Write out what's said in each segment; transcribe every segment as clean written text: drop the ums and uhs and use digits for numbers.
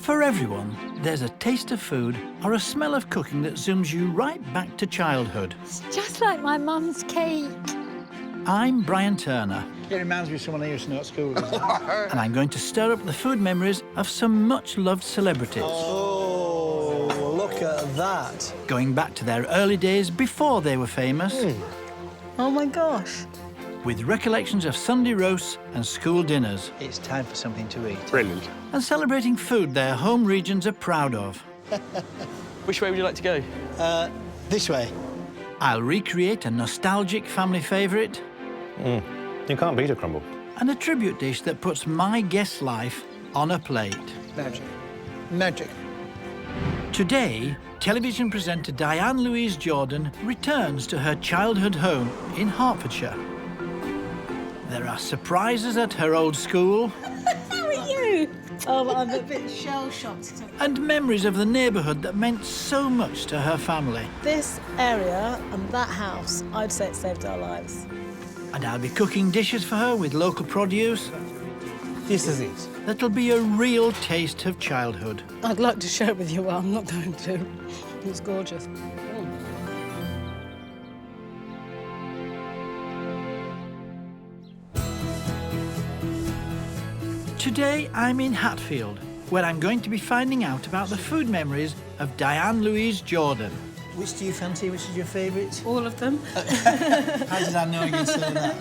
For everyone, there's a taste of food or a smell of cooking that zooms you right back to childhood. It's just like my mum's cake. I'm Brian Turner. It reminds me of someone I used to know at school. And I'm going to stir up the food memories of some much-loved celebrities. Oh, look at that. Going back to their early days before they were famous. Oh, my gosh. With recollections of Sunday roasts and school dinners. It's time for something to eat. Brilliant. And celebrating food their home regions are proud of. Which way would you like to go? This way. I'll recreate a nostalgic family favourite. You can't beat a crumble. And a tribute dish that puts my guest's life on a plate. Magic. Magic. Today, television presenter Diane Louise Jordan returns to her childhood home in Hertfordshire. There are surprises at her old school. How are you? Oh, I'm a bit shell-shocked. And memories of the neighbourhood that meant so much to her family. This area and that house, I'd say it saved our lives. And I'll be cooking dishes for her with local produce. This is it. That'll be a real taste of childhood. I'd like to share it with you, but I'm not going to. It's gorgeous. Today, I'm in Hatfield, where I'm going to be finding out about the food memories of Diane Louise Jordan. Which do you fancy? Which is your favourite? All of them. How did I know you'd say that?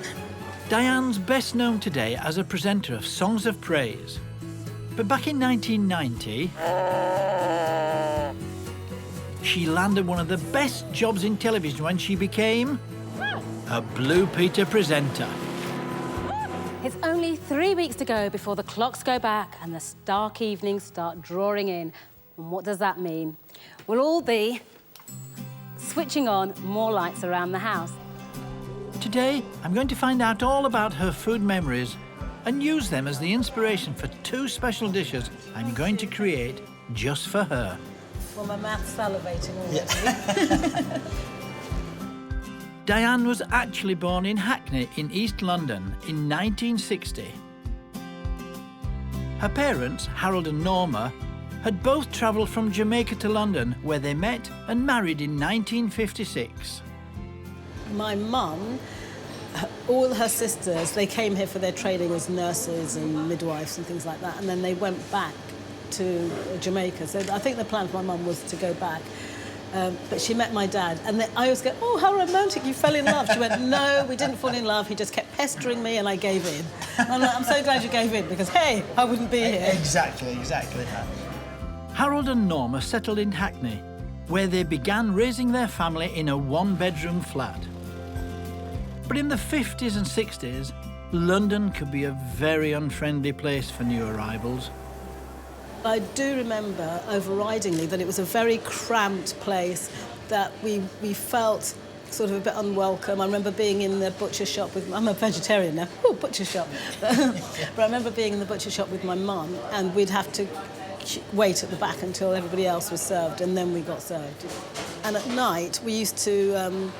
Diane's best known today as a presenter of Songs of Praise. But back in 1990, she landed one of the best jobs in television when she became a Blue Peter presenter. It's only 3 weeks to go before the clocks go back and the stark evenings start drawing in. And what does that mean? We'll all be switching on more lights around the house. Today, I'm going to find out all about her food memories and use them as the inspiration for two special dishes I'm going to create just for her. Well, my mouth's salivating already. Diane was actually born in Hackney in East London in 1960. Her parents, Harold and Norma, had both travelled from Jamaica to London, where they met and married in 1956. My mum, all her sisters, they came here for their training as nurses and midwives and things like that, and then they went back to Jamaica. So I think the plan for my mum was to go back. But she met my dad, and then I always go, oh, how romantic, you fell in love. She went, no, we didn't fall in love, he just kept pestering me and I gave in. And I'm like, I'm so glad you gave in, because, hey, I wouldn't be here. Exactly that. Harold and Norma settled in Hackney, where they began raising their family in a one-bedroom flat. But in the 50s and 60s, London could be a very unfriendly place for new arrivals. I do remember, overridingly, that it was a very cramped place, that we felt sort of a bit unwelcome. I remember being in the butcher shop with... I'm a vegetarian now. Oh, butcher shop. But I remember being in the butcher shop with my mum, and we'd have to wait at the back until everybody else was served, and then we got served. And at night, we used to...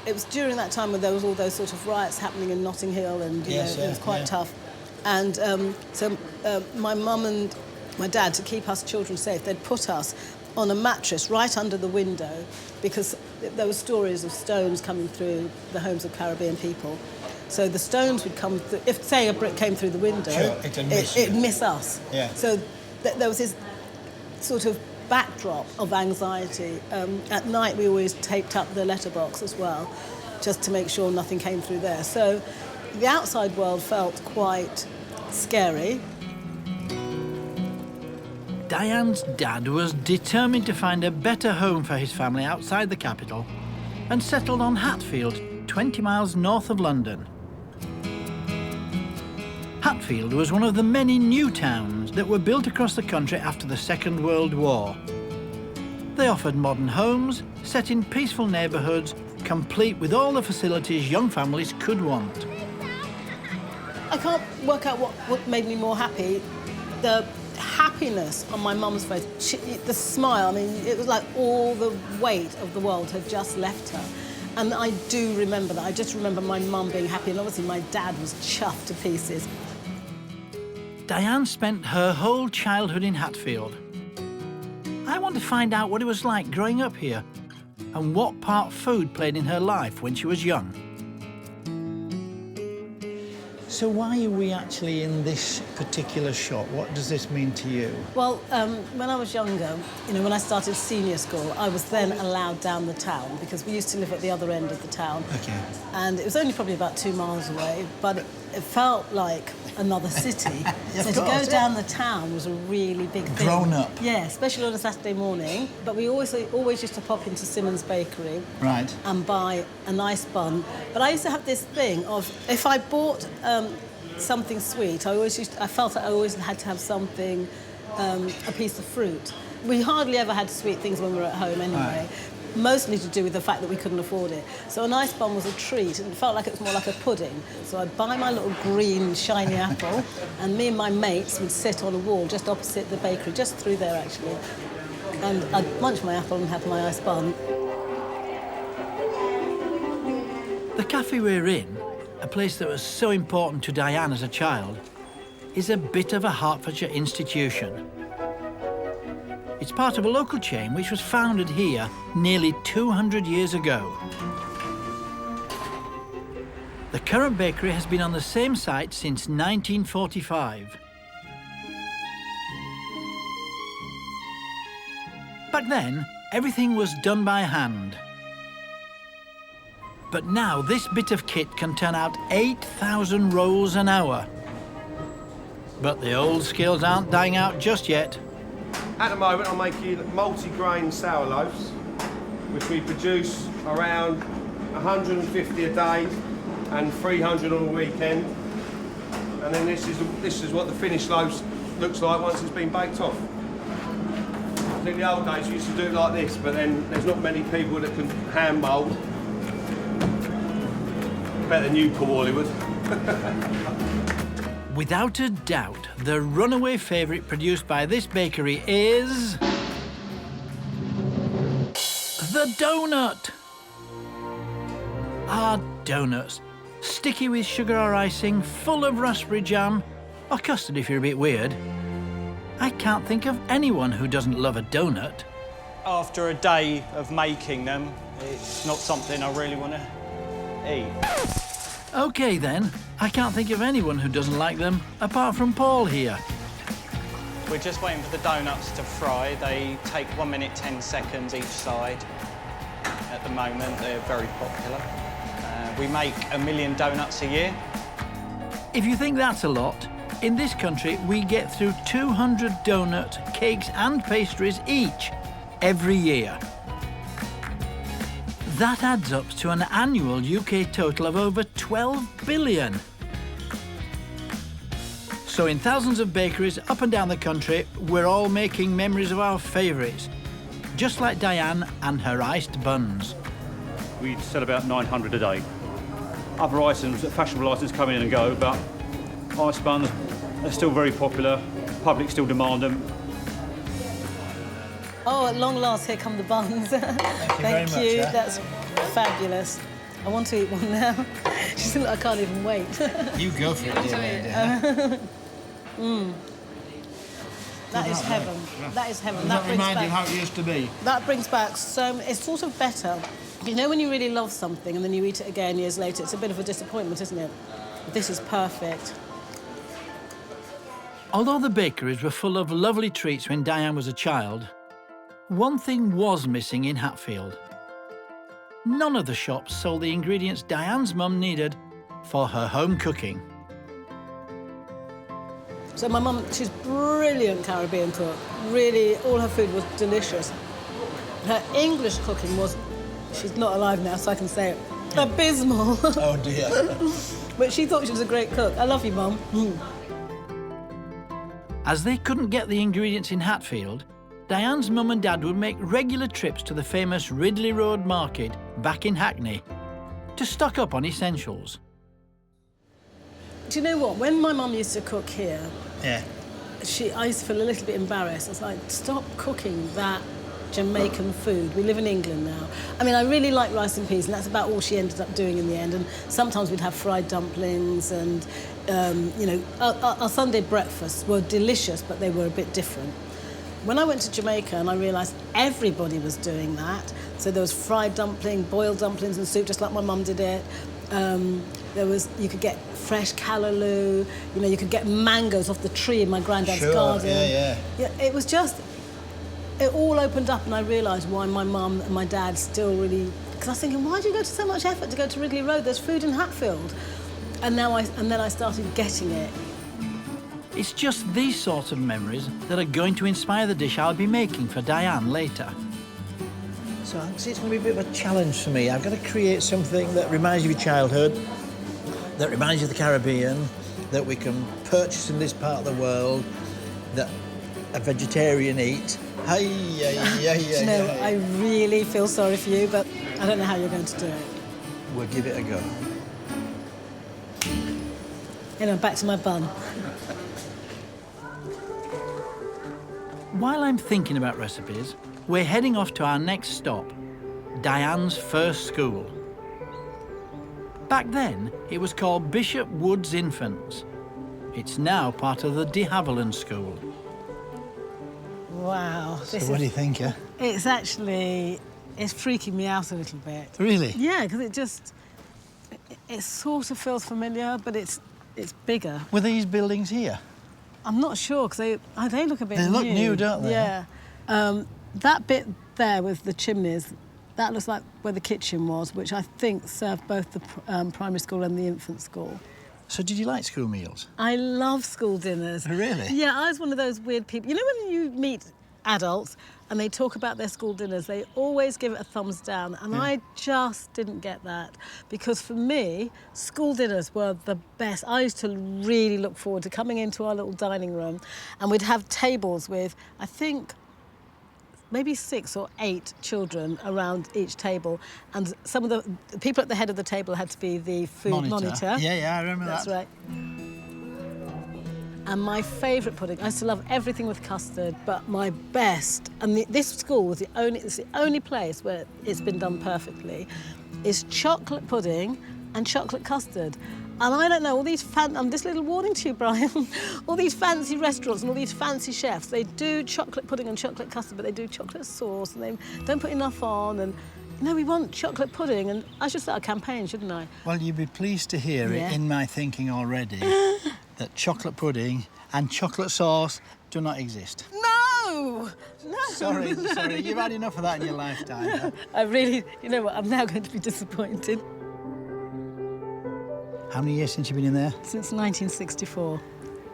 it was during that time when there was all those sort of riots happening in Notting Hill, and you know, it was quite tough. And so my mum and my dad, to keep us children safe, they'd put us on a mattress right under the window, because there were stories of stones coming through the homes of Caribbean people. So the stones would come through, if, say, a brick came through the window, it'd miss us. Yeah. So there was this sort of backdrop of anxiety. At night, we always taped up the letterbox as well, just to make sure nothing came through there. So the outside world felt quite scary. Diane's dad was determined to find a better home for his family outside the capital and settled on Hatfield, 20 miles north of London. Hatfield was one of the many new towns that were built across the country after the Second World War. They offered modern homes, set in peaceful neighbourhoods, complete with all the facilities young families could want. I can't work out what made me more happy. The happiness on my mum's face, the smile, I mean, it was like all the weight of the world had just left her. And I do remember that. I just remember my mum being happy, and obviously my dad was chuffed to pieces. Diane spent her whole childhood in Hatfield. I want to find out what it was like growing up here and what part food played in her life when she was young. So why are we actually in this particular shop? What does this mean to you? Well, when I was younger, you know, when I started senior school, I was then allowed down the town because we used to live at the other end of the town. Okay. And it was only probably about 2 miles away, but it felt like another city. So to go down the town was a really big thing. Grown up. Yeah, especially on a Saturday morning. But we always used to pop into Simmons Bakery. Right. And buy a nice bun. But I used to have this thing of, if I bought something sweet, I felt that I always had to have something, a piece of fruit. We hardly ever had sweet things when we were at home anyway. Right. Mostly to do with the fact that we couldn't afford it. So a nice bun was a treat, and it felt like it was more like a pudding. So I'd buy my little green, shiny apple, and me and my mates would sit on a wall just opposite the bakery, just through there, actually. And I'd munch my apple and have my nice bun. The cafe we're in, a place that was so important to Diane as a child, is a bit of a Hertfordshire institution. It's part of a local chain which was founded here nearly 200 years ago. The current bakery has been on the same site since 1945. Back then, everything was done by hand. But now this bit of kit can turn out 8,000 rolls an hour. But the old skills aren't dying out just yet. At the moment, I'm making multi-grain sour loaves, which we produce around 150 a day and 300 on a weekend. And then this is what the finished loaves looks like once it's been baked off. I think the old days we used to do it like this, but then there's not many people that can hand mould. Better than you, Paul Hollywood. Without a doubt, the runaway favourite produced by this bakery is... the donut! Our donuts, sticky with sugar or icing, full of raspberry jam, or custard if you're a bit weird. I can't think of anyone who doesn't love a donut. After a day of making them, it's not something I really want to eat. OK then, I can't think of anyone who doesn't like them, apart from Paul here. We're just waiting for the donuts to fry. They take 1 minute, 10 seconds each side. At the moment, they're very popular. We make 1 million donuts a year. If you think that's a lot, in this country we get through 200 donuts, cakes and pastries each, every year. That adds up to an annual UK total of over 12 billion. So in thousands of bakeries up and down the country, we're all making memories of our favourites, just like Diane and her iced buns. We sell about 900 a day. Other items, fashionable items come in and go, but iced buns are still very popular. Public still demand them. Oh, at long last, here come the buns. Thank you. Yeah. That's fabulous. I want to eat one now. I can't even wait. You go for it, dear lady. That is heaven. That is heaven. Does that brings remind you back, how it used to be? that brings back so... It's sort of better. You know when you really love something and then you eat it again years later, it's a bit of a disappointment, isn't it? This is perfect. Although the bakeries were full of lovely treats when Diane was a child, one thing was missing in Hatfield. None of the shops sold the ingredients Diane's mum needed for her home cooking. So my mum, she's a brilliant Caribbean cook. Really, all her food was delicious. Her English cooking was, she's not alive now, so I can say it, abysmal. Oh, dear. But she thought she was a great cook. I love you, Mum. As they couldn't get the ingredients in Hatfield, Diane's mum and dad would make regular trips to the famous Ridley Road Market back in Hackney to stock up on essentials. Do you know what? When my mum used to cook here, Yeah. I used to feel a little bit embarrassed. It's like, stop cooking that Jamaican food. We live in England now. I mean, I really like rice and peas, and that's about all she ended up doing in the end. And sometimes we'd have fried dumplings, and, you know, our Sunday breakfasts were delicious, but they were a bit different. When I went to Jamaica and I realised everybody was doing that, so there was fried dumpling, boiled dumplings and soup, just like my mum did it. You could get fresh callaloo, you know, you could get mangoes off the tree in my granddad's garden. Yeah, it was just, it all opened up, and I realised why my mum and my dad still really, because I was thinking, why do you go to so much effort to go to Ridley Road? There's food in Hatfield. And then I started getting it. It's just these sorts of memories that are going to inspire the dish I'll be making for Diane later. So it's going to be a bit of a challenge for me. I've got to create something that reminds you of your childhood, that reminds you of the Caribbean, that we can purchase in this part of the world, that a vegetarian eats. You know, I really feel sorry for you, but I don't know how you're going to do it. We'll give it a go. You know, back to my bun. While I'm thinking about recipes, we're heading off to our next stop, Diane's first school. Back then, it was called Bishop Wood's Infants. It's now part of the de Havilland School. Wow. So what do you think, yeah? It's freaking me out a little bit. Really? Yeah, because it sort of feels familiar, but it's bigger. Were these buildings here? I'm not sure, because they look a bit new. They look new, don't they? Yeah. That bit there with the chimneys, that looks like where the kitchen was, which I think served both the primary school and the infant school. So did you like school meals? I love school dinners. Really? Yeah, I was one of those weird people. You know when you meet adults and they talk about their school dinners, they always give it a thumbs down, and I just didn't get that, because for me, school dinners were the best. I used to really look forward to coming into our little dining room, and we'd have tables with, I think, maybe 6 or 8 children around each table, and some of the people at the head of the table had to be the food monitor. Yeah, I remember that. That's right. And my favourite pudding, I used to love everything with custard, but my best, and this school was it's the only place where it's been done perfectly, is chocolate pudding and chocolate custard. And I don't know, all these this little warning to you, Brian, all these fancy restaurants and all these fancy chefs, they do chocolate pudding and chocolate custard, but they do chocolate sauce, and they don't put enough on, and no, we want chocolate pudding, and I should start a campaign, shouldn't I? Well, you'd be pleased to hear it in my thinking already that chocolate pudding and chocolate sauce do not exist. No! No! Sorry, you've had enough of that in your lifetime. I really, you know what, I'm now going to be disappointed. How many years since you've been in there? Since 1964.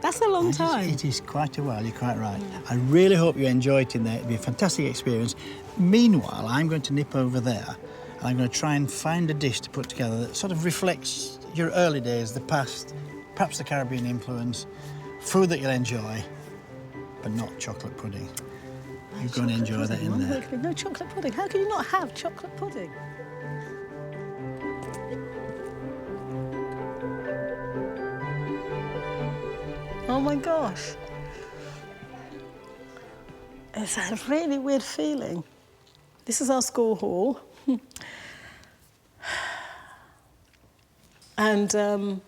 That's a long time. It is quite a while, you're quite right. I really hope you enjoyed it in there. It'll be a fantastic experience. Meanwhile, I'm going to nip over there and I'm going to try and find a dish to put together that sort of reflects your early days, the past, perhaps the Caribbean influence, food that you'll enjoy, but not chocolate pudding. You're going to enjoy that in there. No chocolate pudding. How can you not have chocolate pudding? Oh my gosh. It's a really weird feeling. This is our school hall. And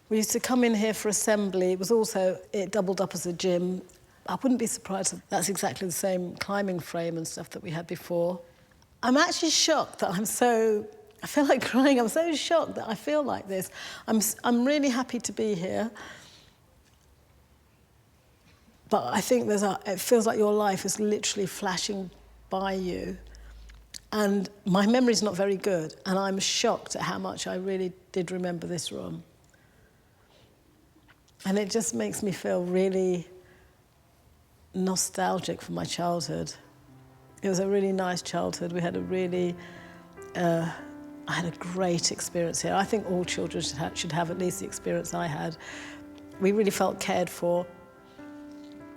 we used to come in here for assembly. It doubled up as a gym. I wouldn't be surprised if that's exactly the same climbing frame and stuff that we had before. I'm actually shocked that I feel like crying. I'm so shocked that I feel like this. I'm really happy to be here. But I think it feels like your life is literally flashing by you. And my memory's not very good, and I'm shocked at how much I really did remember this room. And it just makes me feel really nostalgic for my childhood. It was a really nice childhood. We had I had a great experience here. I think all children should have at least the experience I had. We really felt cared for.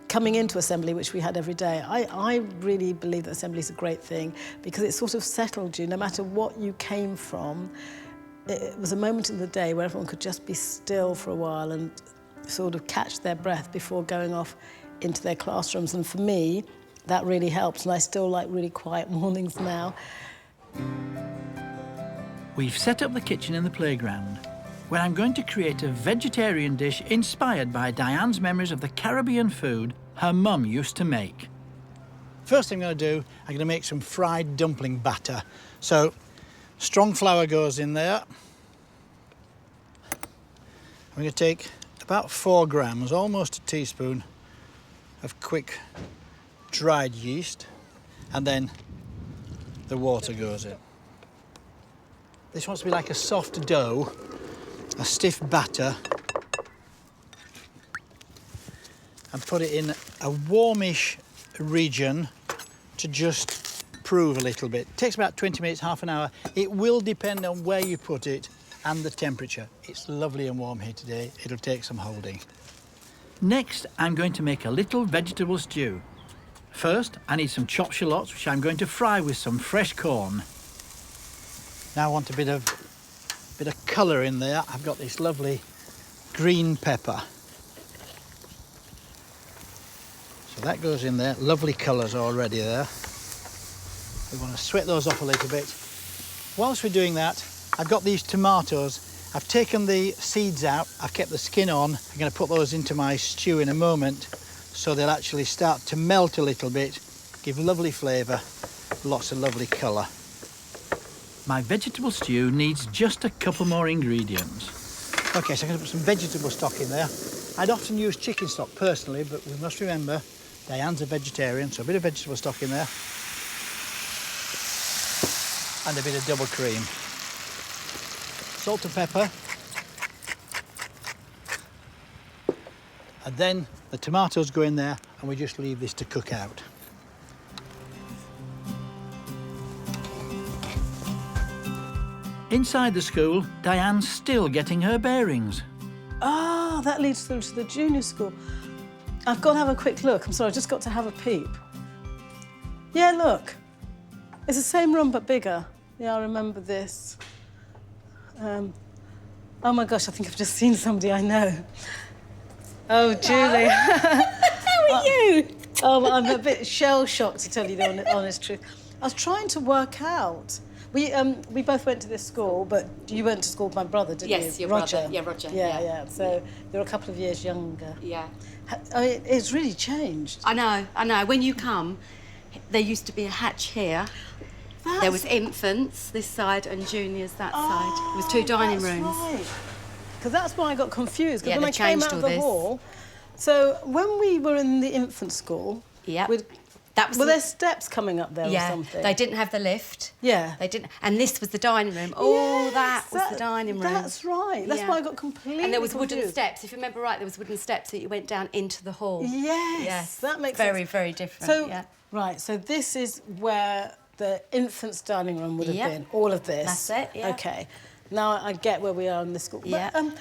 Coming into assembly, which we had every day, I really believe that assembly is a great thing because it sort of settled you, no matter what you came from. It was a moment in the day where everyone could just be still for a while and sort of catch their breath before going off into their classrooms. And for me, that really helped, and I still like really quiet mornings now. We've set up the kitchen in the playground, where I'm going to create a vegetarian dish inspired by Diane's memories of the Caribbean food her mum used to make. First thing I'm going to do, I'm going to make some fried dumpling batter. So, strong flour goes in there. I'm going to take about 4 grams, almost a teaspoon, of quick dried yeast, and then the water goes in. This wants to be like a soft dough, a stiff batter, and put it in a warmish region to just prove a little bit. It takes about 20 minutes, half an hour. It will depend on where you put it and the temperature. It's lovely and warm here today. It'll take some holding. Next, I'm going to make a little vegetable stew. First, I need some chopped shallots, which I'm going to fry with some fresh corn. Now I want a bit of colour in there. I've got this lovely green pepper. So that goes in there. Lovely colours already there. We want to sweat those off a little bit. Whilst we're doing that, I've got these tomatoes. I've taken the seeds out. I've kept the skin on. I'm going to put those into my stew in a moment, so they'll actually start to melt a little bit, give lovely flavour, lots of lovely colour. My vegetable stew needs just a couple more ingredients. OK, so I'm going to put some vegetable stock in there. I'd often use chicken stock personally, but we must remember Diane's a vegetarian, so a bit of vegetable stock in there. And a bit of double cream. Salt and pepper. And then the tomatoes go in there and we just leave this to cook out. Inside the school, Diane's still getting her bearings. Ah, that leads through to the junior school. I've got to have a quick look. I'm sorry, I've just got to have a peep. Yeah, look. It's the same room, but bigger. Yeah, I remember this. Oh my gosh, I think I've just seen somebody I know. Oh, Julie. How are you? Oh, I'm a bit shell-shocked, to tell you the honest truth. I was trying to work out. We both went to this school, but you went to school with my brother, didn't you? Yes, your Roger. brother. Yeah, Roger. Yeah. So you're a couple of years younger. Yeah. I mean, it's really changed. I know. When you come, there used to be a hatch here. There was infants this side and juniors that side. There was 2 dining rooms. Right. Because that's why I got confused. Because Yeah, when I they came changed out of all the this. hall, so when we were in the infant school, were there steps coming up there or something? They didn't have the lift. Yeah. They didn't. And this was the dining room. That was the dining room. That's right. That's why I got completely And there was confused. wooden steps. If you remember right, there was wooden steps that you went down into the hall. Yes. That makes very, sense. very different. So, right, so this is where the infant's dining room would have been, all of this. That's it, yeah. OK. Now I get where we are in the school. Yeah. But,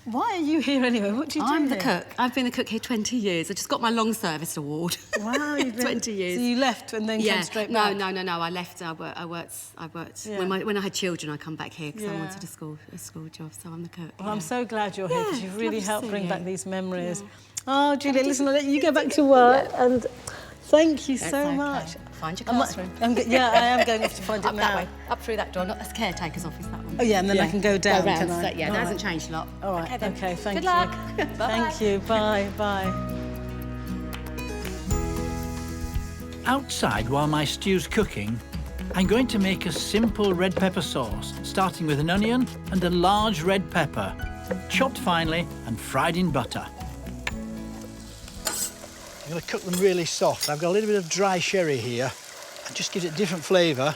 why are you here anyway? What do you do I'm the here? cook. I've been a cook here 20 years. I just got my long service award. Wow, you've been 20 years. So you left and then came straight back? No. I left. I worked. Yeah. When I had children, I come back here because I Yeah. wanted a school job. So I'm the cook. Well, I'm so glad you're here because you've really lovely to helped see bring you. back these memories. Oh, Julia, listen, I'll let you go back to work and thank you so okay. much. Find your classroom. I am going off to find it Up now. that way. Up through that door. Not that's caretaker's office. That one. Oh yeah, and then I can go down. Go round, can I? so, yeah, All that right. hasn't changed a lot. All right. Okay, then. Okay. Thank Good you. luck. Thank you. Bye. Bye. Outside, while my stew's cooking, I'm going to make a simple red pepper sauce, starting with an onion and a large red pepper, chopped finely and fried in butter. I'm going to cook them really soft. I've got a little bit of dry sherry here. It just gives it a different flavour.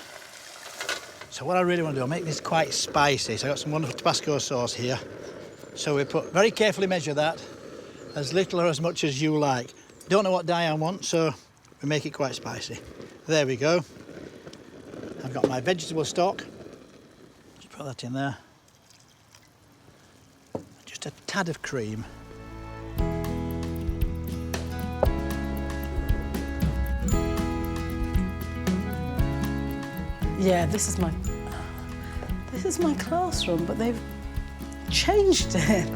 So what I really want to do, I'll make this quite spicy. So I've got some wonderful Tabasco sauce here. So we very carefully measure that, as little or as much as you like. Don't know what Diane wants, so we make it quite spicy. There we go. I've got my vegetable stock. Just put that in there. Just a tad of cream. Yeah, this is my classroom, but they've changed it.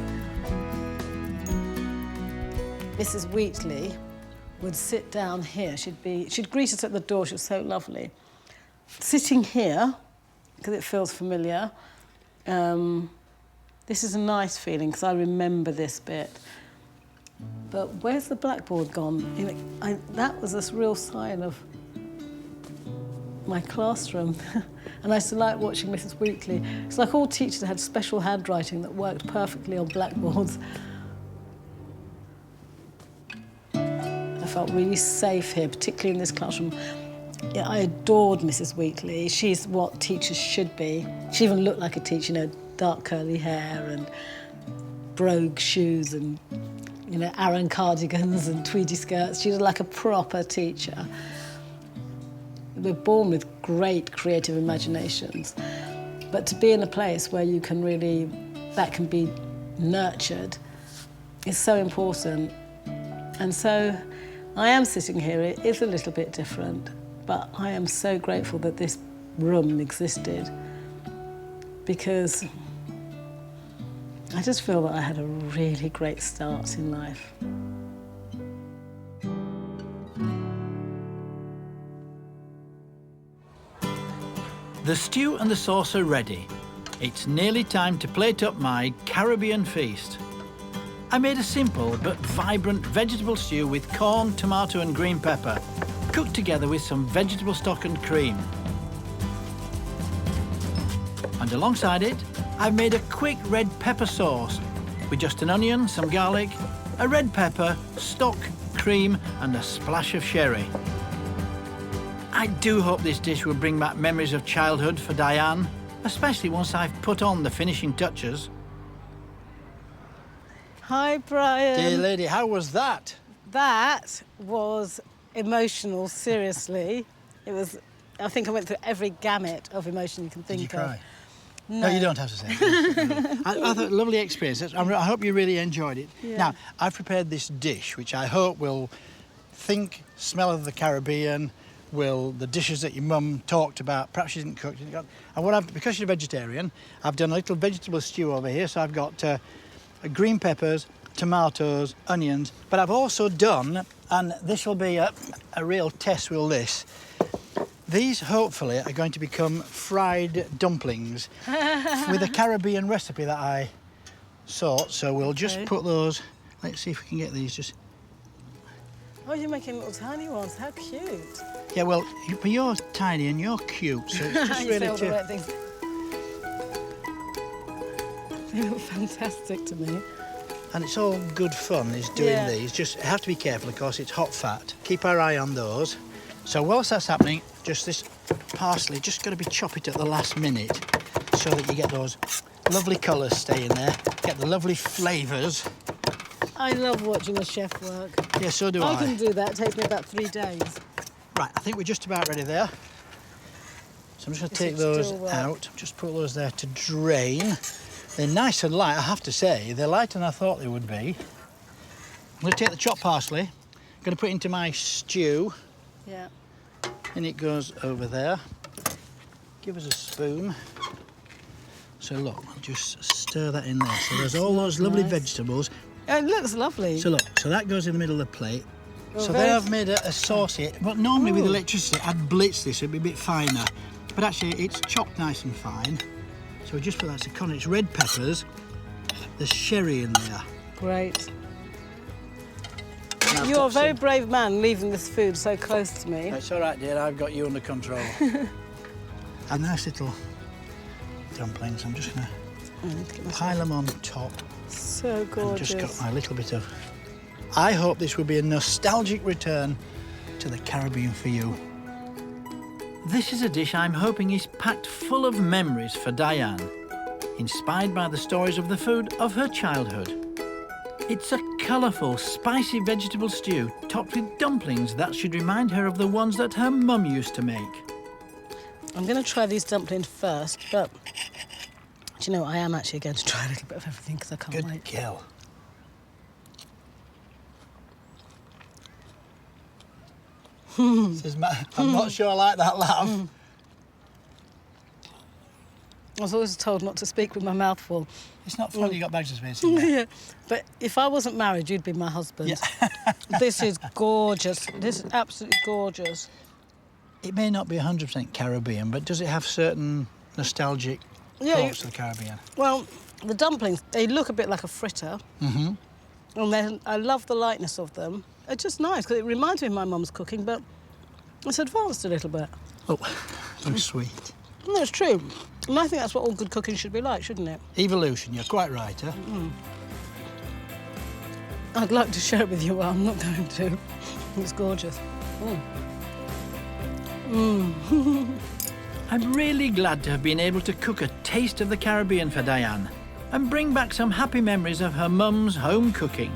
Mrs. Wheatley would sit down here. She'd greet us at the door. She was so lovely. Sitting here, because it feels familiar, this is a nice feeling because I remember this bit. But where's the blackboard gone? That was a real sign of my classroom. And I used to like watching Mrs. Wheatley. It's like all teachers had special handwriting that worked perfectly on blackboards. I felt really safe here, particularly in this classroom. Yeah, I adored Mrs. Wheatley. She's what teachers should be. She even looked like a teacher, you know, dark curly hair and brogue shoes and, you know, Aran cardigans and tweedy skirts. She was like a proper teacher. We're born with great creative imaginations, but to be in a place where you can really, that can be nurtured is so important. And so I am sitting here, it is a little bit different, but I am so grateful that this room existed because I just feel that I had a really great start in life. The stew and the sauce are ready. It's nearly time to plate up my Caribbean feast. I made a simple but vibrant vegetable stew with corn, tomato and green pepper, cooked together with some vegetable stock and cream. And alongside it, I've made a quick red pepper sauce with just an onion, some garlic, a red pepper, stock, cream and a splash of sherry. I do hope this dish will bring back memories of childhood for Diane, especially once I've put on the finishing touches. Hi, Brian. Dear lady, how was that? That was emotional, seriously. It was, I think I went through every gamut of emotion you can think of. Did you cry? No. No, you don't have to say it. I thought lovely experience. I hope you really enjoyed it. Yeah. Now, I've prepared this dish, which I hope will smell of the Caribbean, the dishes that your mum talked about, perhaps she didn't cook. And because you're a vegetarian, I've done a little vegetable stew over here. So I've got green peppers, tomatoes, onions, but I've also done, and this will be a real test with this, these hopefully are going to become fried dumplings with a Caribbean recipe that I sought. So we'll just put those, let's see if we can get these just... Oh, you're making little tiny ones, how cute. Yeah, well, you're tiny and you're cute, so it's just really all the right things. They look fantastic to me. And it's all good fun, is doing these. Just have to be careful, of course, it's hot fat. Keep our eye on those. So whilst that's happening, just this parsley, just got to be chop it at the last minute so that you get those lovely colours staying there, get the lovely flavours. I love watching a chef work. Yeah, so do I. I can do that, it takes me about 3 days. Right, I think we're just about ready there. So I'm just going to take those out, just put those there to drain. They're nice and light, I have to say. They're lighter than I thought they would be. I'm going to take the chopped parsley, I'm going to put it into my stew. Yeah. And it goes over there. Give us a spoon. So look, I'll just stir that in there. So there's all those lovely vegetables. It looks lovely. So look, so that goes in the middle of the plate. Well, so there I've made a sauce here. But normally with electricity, I'd blitz this, it'd be a bit finer. But actually, it's chopped nice and fine. So we just put that to corner. It's red peppers. There's sherry in there. Great. You're a very brave man leaving this food so close to me. It's all right, dear. I've got you under control. And nice little dumplings. I'm just going to pile them on top. So gorgeous. And just got my little bit of... I hope this will be a nostalgic return to the Caribbean for you. This is a dish I'm hoping is packed full of memories for Diane, inspired by the stories of the food of her childhood. It's a colourful, spicy vegetable stew topped with dumplings that should remind her of the ones that her mum used to make. I'm going to try these dumplings first, but do you know, I am actually going to try a little bit of everything because I can't wait. Good girl. I'm not sure I like that laugh. I was always told not to speak with my mouth full. It's not funny you got bags of space in there. Yeah, but if I wasn't married, you'd be my husband. Yeah. This is gorgeous. This is absolutely gorgeous. It may not be 100% Caribbean, but does it have certain nostalgic thoughts of the Caribbean? Well, the dumplings, they look a bit like a fritter. Mm-hmm. And then I love the lightness of them. It's just nice, because it reminds me of my mum's cooking, but it's advanced a little bit. Oh, so sweet. No, it's true. And I think that's what all good cooking should be like, shouldn't it? Evolution, you're quite right, huh? Mm. I'd like to share it with you, but I'm not going to. It's gorgeous. I'm really glad to have been able to cook a taste of the Caribbean for Diane and bring back some happy memories of her mum's home cooking.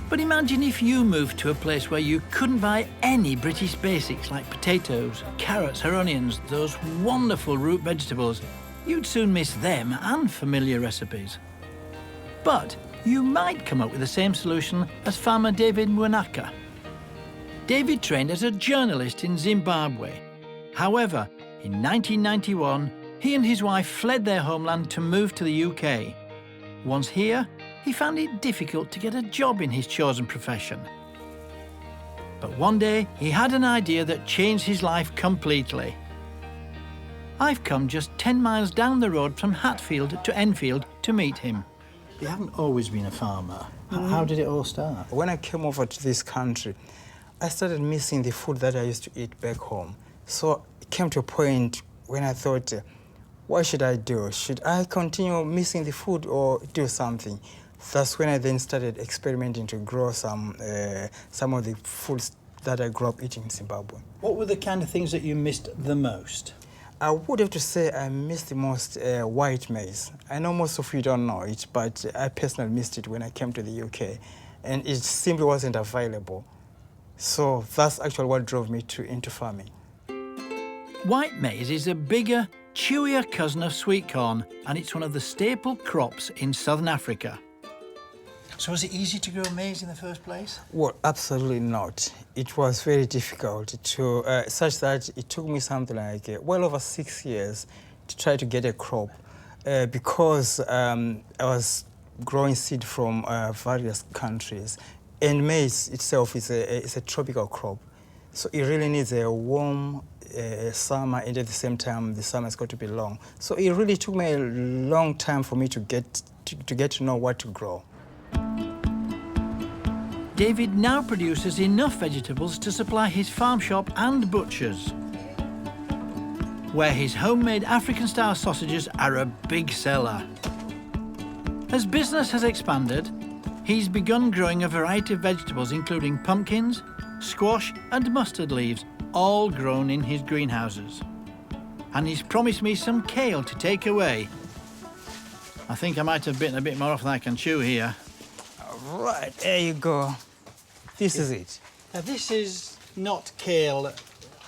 But imagine if you moved to a place where you couldn't buy any British basics like potatoes, carrots or onions, those wonderful root vegetables. You'd soon miss them and familiar recipes. But you might come up with the same solution as farmer David Wanaka. David trained as a journalist in Zimbabwe. However, in 1991, he and his wife fled their homeland to move to the UK. Once here, he found it difficult to get a job in his chosen profession. But one day, he had an idea that changed his life completely. I've come just 10 miles down the road from Hatfield to Enfield to meet him. You haven't always been a farmer. How did it all start? When I came over to this country, I started missing the food that I used to eat back home. So it came to a point when I thought, what should I do? Should I continue missing the food or do something? That's when I then started experimenting to grow some of the foods that I grew up eating in Zimbabwe. What were the kind of things that you missed the most? I would have to say I missed the most white maize. I know most of you don't know it, but I personally missed it when I came to the UK, and it simply wasn't available. So that's actually what drove me into farming. White maize is a bigger, chewier cousin of sweet corn, and it's one of the staple crops in southern Africa. So was it easy to grow maize in the first place? Well, absolutely not. It was very difficult to, such that it took me something like well over 6 years to try to get a crop because I was growing seed from various countries. And maize itself is a tropical crop. So it really needs a warm summer, and at the same time, the summer has got to be long. So it really took me a long time for me to get to know what to grow. David now produces enough vegetables to supply his farm shop and butchers, where his homemade African-style sausages are a big seller. As business has expanded, he's begun growing a variety of vegetables, including pumpkins, squash and mustard leaves, all grown in his greenhouses. And he's promised me some kale to take away. I think I might have bitten a bit more off than I can chew here. All right, there you go. This is it. Now, this is not kale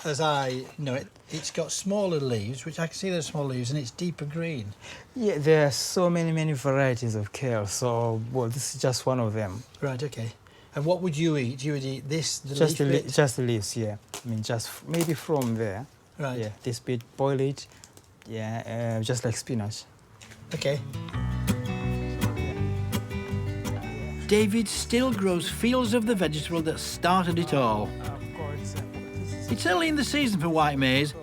as I know it. It's got smaller leaves, which I can see those small leaves, and it's deeper green. Yeah, there are so many varieties of kale, so, well, this is just one of them. Right, OK. And what would you eat? You would eat this, the just leaf bit? Just the leaves, yeah. I mean, just maybe from there. Right. Yeah, this bit, boil it, yeah, just like spinach. OK. David still grows fields of the vegetable that started it all. It's early in the season for white maize,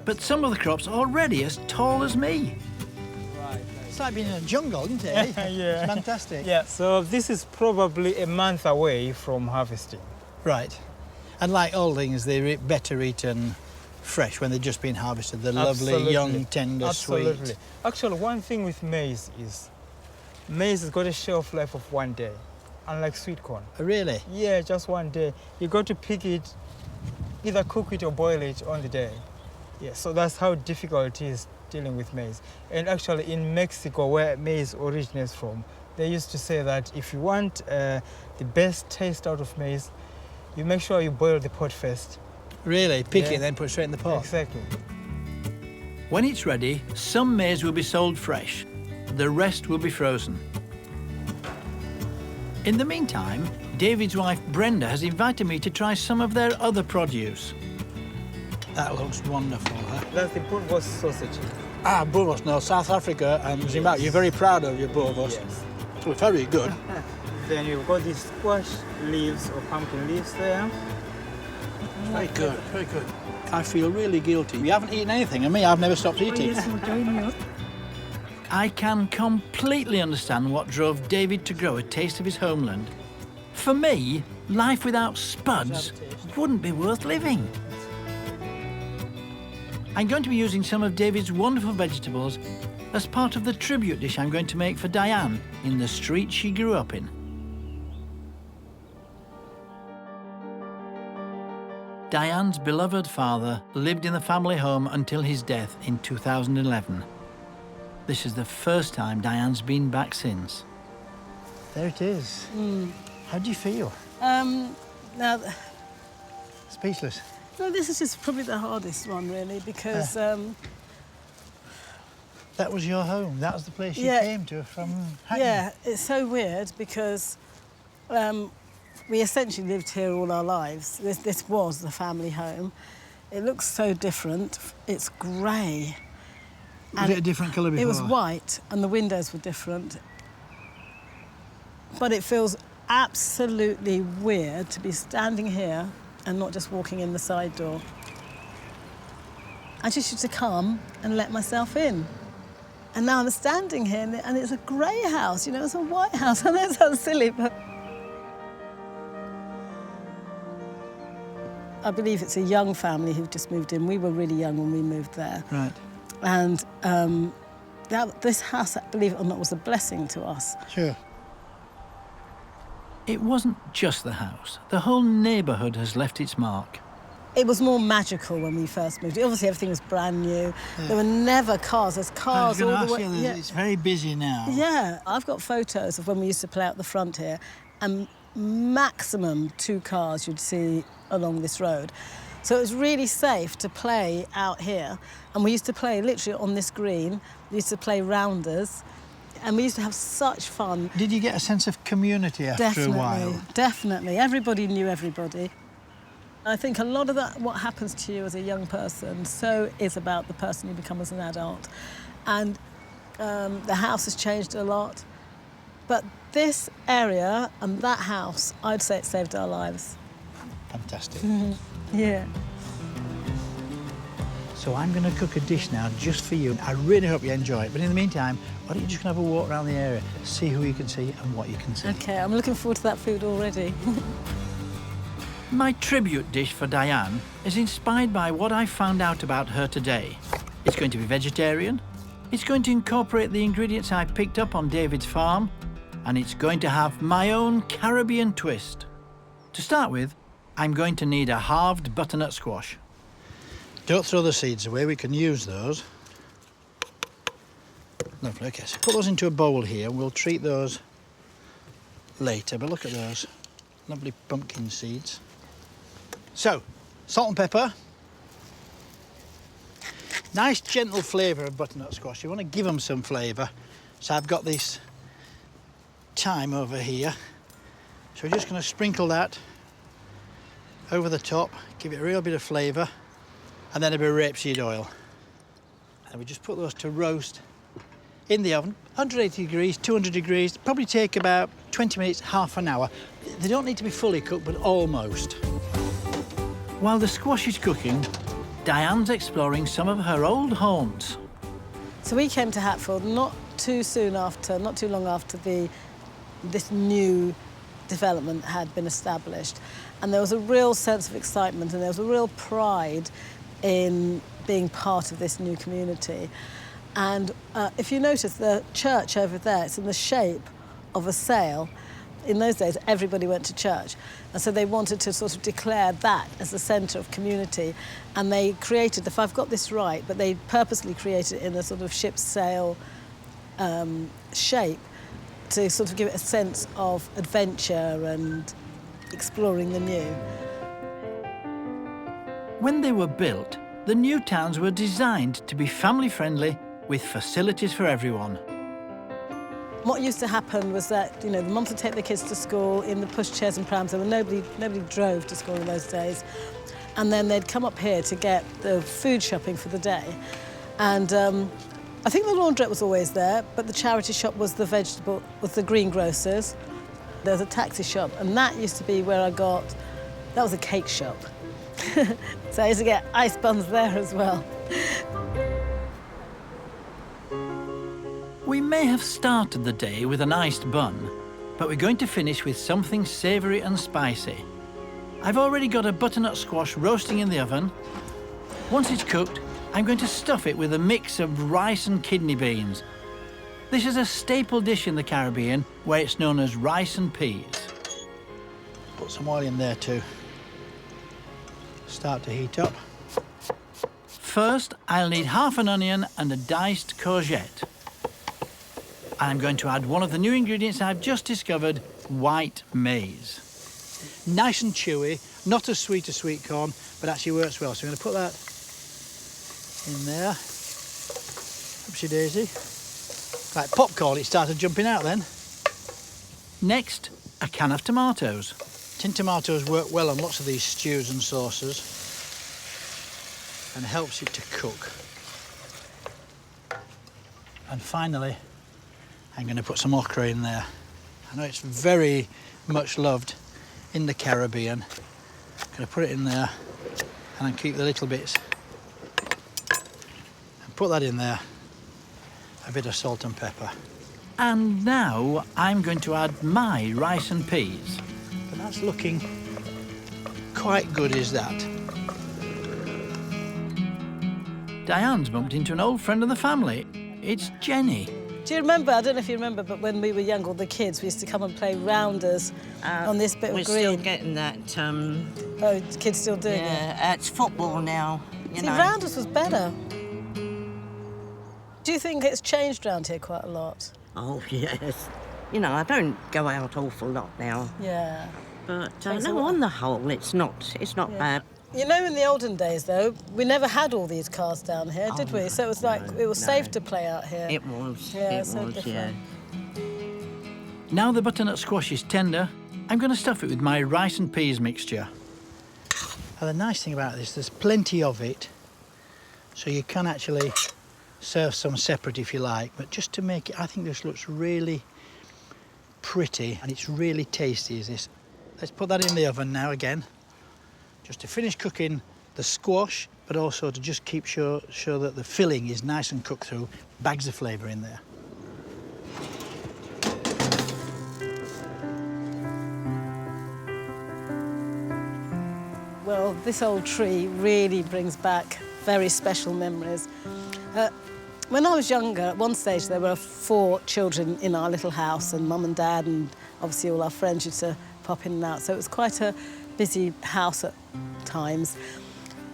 but some of the crops are already as tall as me. It's like being in a jungle, isn't it? Yeah. It's fantastic. Yeah, so this is probably a month away from harvesting. Right. And like all things, they're better eaten fresh when they've just been harvested. They're lovely, young, tender, sweet. Actually, one thing with maize is maize has got a shelf life of 1 day, unlike sweet corn. Oh, really? Yeah, just 1 day. You got to pick it, either cook it or boil it on the day. Yeah, so that's how difficult it is dealing with maize. And actually in Mexico, where maize originates from, they used to say that if you want the best taste out of maize, you make sure you boil the pod first. Really? Pick it, then put it straight in the pot? Exactly. When it's ready, some maize will be sold fresh. The rest will be frozen. In the meantime, David's wife Brenda has invited me to try some of their other produce. That looks wonderful, huh? That's the Burgos sausage. Ah, Burgos, no, South Africa and Zimbabwe. You're very proud of your Burgos. Yes. Well, very good. Then you've got these squash leaves or pumpkin leaves there. Very good, very good. I feel really guilty. You haven't eaten anything, and me, I've never stopped eating. I can completely understand what drove David to grow a taste of his homeland. For me, life without spuds wouldn't be worth living. I'm going to be using some of David's wonderful vegetables as part of the tribute dish I'm going to make for Diane in the street she grew up in. Diane's beloved father lived in the family home until his death in 2011. This is the first time Diane's been back since. There it is. How do you feel? Now, Speechless. no, this is just probably the hardest one, really, because That was your home. That was the place you Yeah. came to from Hackney. yeah, it's so weird because we essentially lived here all our lives. This was the family home. It looks so different. It's grey. Was it a different colour before? It was white, and the windows were different. But it feels absolutely weird to be standing here and not just walking in the side door. I just used to come and let myself in. And now I'm standing here, and it's a grey house, you know, it's a white house. I know it sounds silly, but I believe it's a young family who've just moved in. We were really young when we moved there. Right. And this house, believe it or not, was a blessing to us. Sure. It wasn't just the house. The whole neighbourhood has left its mark. It was more magical when we first moved. Obviously, everything was brand new. Yeah. There were never cars. There's cars all the way. Yeah. It's very busy now. Yeah, I've got photos of when we used to play out the front here, and maximum 2 cars you'd see along this road. So it was really safe to play out here. And we used to play literally on this green. We used to play rounders. And we used to have such fun. Did you get a sense of community after a while? Definitely. Everybody knew everybody. I think a lot of that, what happens to you as a young person, so is about the person you become as an adult. And the house has changed a lot. But this area and that house, I'd say it saved our lives. Fantastic. Yeah. So I'm going to cook a dish now just for you. I really hope you enjoy it. But in the meantime, why don't you just have a walk around the area, see who you can see and what you can see. OK, I'm looking forward to that food already. My tribute dish for Diane is inspired by what I found out about her today. It's going to be vegetarian, it's going to incorporate the ingredients I picked up on David's farm, and it's going to have my own Caribbean twist. To start with, I'm going to need a halved butternut squash. Don't throw the seeds away, we can use those. Lovely, OK, so put those into a bowl here. We'll treat those later, but look at those lovely pumpkin seeds. So, salt and pepper. Nice gentle flavour of butternut squash. You want to give them some flavour. So I've got this thyme over here. So we're just going to sprinkle that over the top, give it a real bit of flavour, and then a bit of rapeseed oil. And we just put those to roast in the oven, 180 degrees, 200 degrees, probably take about 20 minutes, half an hour. They don't need to be fully cooked, but almost. While the squash is cooking, Diane's exploring some of her old haunts. So we came to Hatfield not too long after this new development had been established. And there was a real sense of excitement and there was a real pride in being part of this new community. And if you notice, the church over there, it's in the shape of a sail. In those days, everybody went to church. And so they wanted to sort of declare that as the centre of community. And they created, if I've got this right, but they purposely created it in a sort of ship's sail shape to sort of give it a sense of adventure and exploring the new. When they were built, the new towns were designed to be family-friendly with facilities for everyone. What used to happen was that, you know, the mums would take their kids to school in the pushchairs and prams. There were nobody drove to school in those days. and then they'd come up here to get the food shopping for the day. And I think the laundrette was always there, but the charity shop was the greengrocers. There's a taxi shop, and that used to be where that was a cake shop. So I used to get ice buns there as well. We may have started the day with an iced bun, but we're going to finish with something savoury and spicy. I've already got a butternut squash roasting in the oven. Once it's cooked, I'm going to stuff it with a mix of rice and kidney beans. This is a staple dish in the Caribbean where it's known as rice and peas. Put some oil in there to start to heat up. First, I'll need half an onion and a diced courgette. I'm going to add one of the new ingredients I've just discovered, white maize. Nice and chewy, not as sweet as sweet corn, but actually works well. So I'm going to put that in there. Oopsie daisy. Like popcorn, it started jumping out then. Next, a can of tomatoes. Tin tomatoes work well on lots of these stews and sauces and helps it to cook. And finally, I'm going to put some okra in there. I know it's very much loved in the Caribbean. I'm going to put it in there and then keep the little bits. And put that in there. A bit of salt and pepper. And now I'm going to add my rice and peas. But that's looking quite good, is that? Diane's bumped into an old friend of the family. It's Jenny. Do you remember, I don't know if you remember, but when we were young, all the kids, we used to come and play rounders on this bit of green. We're still getting that. Oh, kids still doing it? Yeah, it's football now, you know. Rounders was better. Do you think it's changed around here quite a lot? Oh, yes. You know, I don't go out awful lot now. Yeah. But no, on the whole, it's not bad. You know, in the olden days, though, we never had all these cars down here, did we? So it was like, it was safe to play out here. It was, yeah, it was, yeah. Now the butternut squash is tender, I'm going to stuff it with my rice and peas mixture. And the nice thing about this, there's plenty of it, so you can actually serve some separate if you like, but just to make it, I think this looks really pretty and it's really tasty, is this. Let's put that in the oven now again, just to finish cooking the squash, but also to just keep sure that the filling is nice and cooked through, bags of flavour in there. Well, this old tree really brings back very special memories. When I was younger, at one stage there were 4 children in our little house, and Mum and Dad and obviously all our friends used to pop in and out, so it was quite a busy house at times.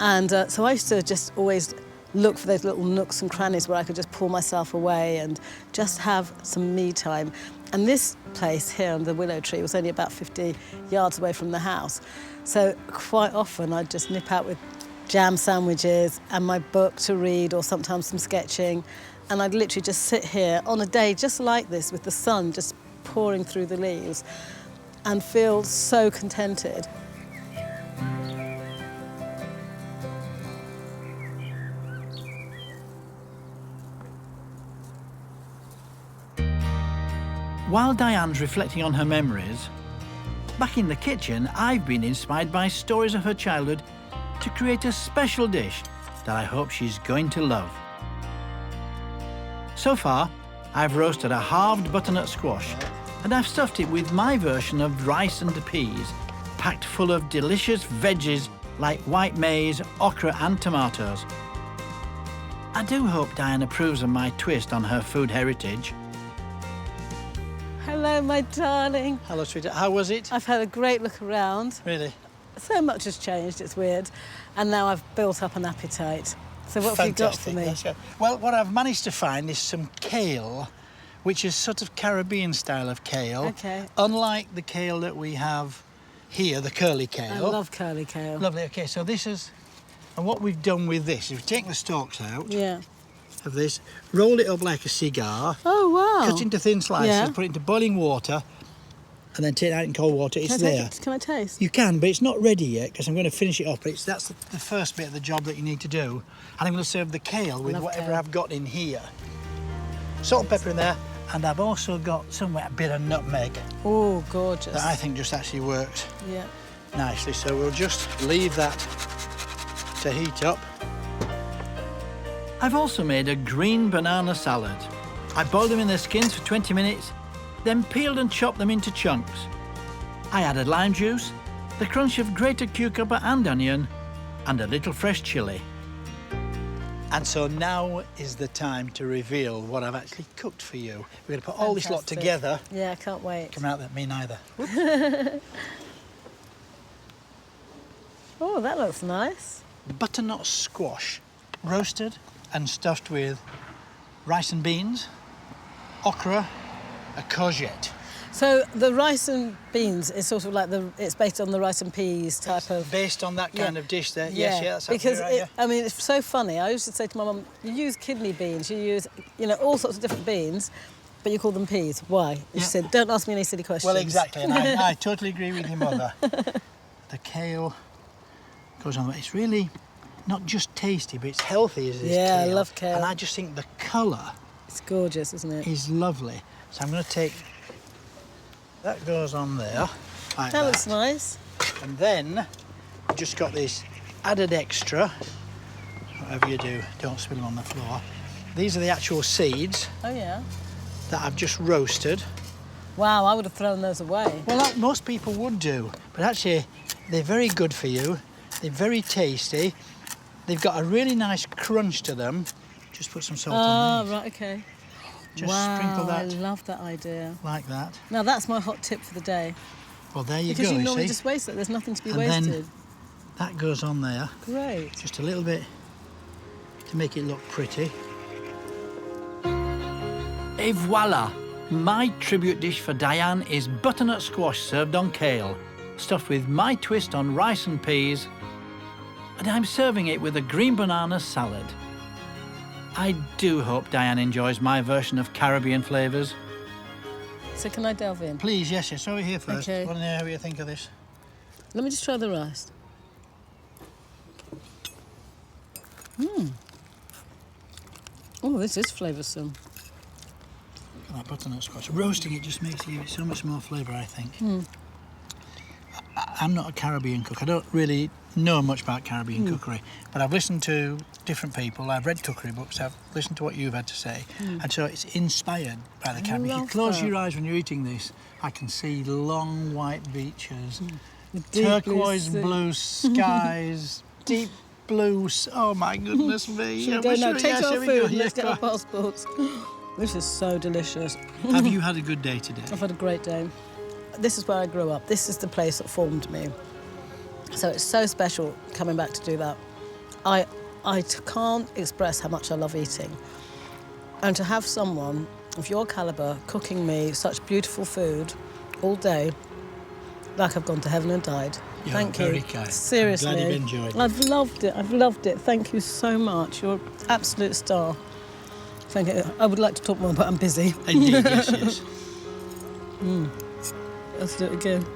And so I used to just always look for those little nooks and crannies where I could just pull myself away and just have some me time. And this place here under the willow tree was only about 50 yards away from the house. So quite often I'd just nip out with jam sandwiches and my book to read, or sometimes some sketching. And I'd literally just sit here on a day just like this with the sun just pouring through the leaves and feel so contented. While Diane's reflecting on her memories, back in the kitchen, I've been inspired by stories of her childhood to create a special dish that I hope she's going to love. So far, I've roasted a halved butternut squash, and I've stuffed it with my version of rice and peas, packed full of delicious veggies like white maize, okra and tomatoes. I do hope Diane approves of my twist on her food heritage. Hello, my darling. Hello, sweetheart. How was it? I've had a great look around. Really? So much has changed, it's weird. And now I've built up an appetite. So what have you got for me? Well, what I've managed to find is some kale, which is sort of Caribbean style of kale. Okay. Unlike the kale that we have here, the curly kale. I love curly kale. Lovely. Okay, so this is, and what we've done with this is we've taken the stalks out. Yeah. Of this, roll it up like a cigar. Oh, wow. Cut into thin slices, Yeah. put it into boiling water, and then take it out in cold water. It's there. Can I taste? You can, but it's not ready yet because I'm going to finish it off. But that's the first bit of the job that you need to do. And I'm going to serve the kale with whatever I've got in here. Salt and pepper in there, and I've also got somewhere a bit of nutmeg. Oh, gorgeous. That I think just actually works Yeah. nicely. So we'll just leave that to heat up. I've also made a green banana salad. I boiled them in their skins for 20 minutes, then peeled and chopped them into chunks. I added lime juice, the crunch of grated cucumber and onion, and a little fresh chilli. And so now is the time to reveal what I've actually cooked for you. We're going to put all this lot together. Yeah, I can't wait. Coming out that me neither. Oh, that looks nice. Butternut squash, roasted and stuffed with rice and beans, okra, a courgette. So the rice and beans is sort of like it's based on the rice and peas type of... Based on that kind of dish there. Yeah, Yes, that's because absolutely right, I mean, it's so funny. I used to say to my mum, you use kidney beans, you use, all sorts of different beans, but you call them peas. Why? She said, don't ask me any silly questions. Well, exactly, and I totally agree with your mother. The kale goes on. It's really not just tasty, but it's healthy as this Yeah, kale. I love kale. And I just think the colour... It's gorgeous, isn't it? ...is lovely. So I'm going to take... That goes on there, like that looks nice. And then I've just got this added extra. Whatever you do, don't spill them on the floor. These are the actual seeds Oh, yeah. that I've just roasted. Wow, I would have thrown those away. Well, that most people would do, but actually they're very good for you. They're very tasty. They've got a really nice crunch to them. Just put some salt on there. Right, okay. Just wow, sprinkle that. I love that idea. Like that. Now, that's my hot tip for the day. Well, there you because go, you normally see? just waste it. There's nothing to be And wasted. then that goes on there. Great. Just a little bit to make it look pretty. Et voila! My tribute dish for Diane is butternut squash served on kale, stuffed with my twist on rice and peas, and I'm serving it with a green banana salad. I do hope Diane enjoys my version of Caribbean flavours. So can I delve in? Please, yes. Over here first. Okay. I want to know how you think of this. Let me just try the rice. Oh, this is flavoursome. That butternut squash. Roasting it just makes it so much more flavour, I think. I'm not a Caribbean cook. I don't really know much about Caribbean cookery, but I've listened to different people. I've read cookery books. I've listened to what you've had to say, and so it's inspired by the Caribbean. If you close your eyes when you're eating this, I can see long white beaches, turquoise blue skies, deep blue. Oh my goodness me! Should we go now? Take our food. Let's get our passports. This is so delicious. Have you had a good day today? I've had a great day. This is where I grew up. This is the place that formed me. So it's so special coming back to do that. I can't express how much I love eating. And to have someone of your calibre cooking me such beautiful food all day, like I've gone to heaven and died. You're Thank very you. kind. Seriously. I'm glad you've enjoyed it. I've loved it. I've loved it. Thank you so much. You're an absolute star. Thank you. I would like to talk more, but I'm busy. Indeed, yes. Let's do it again.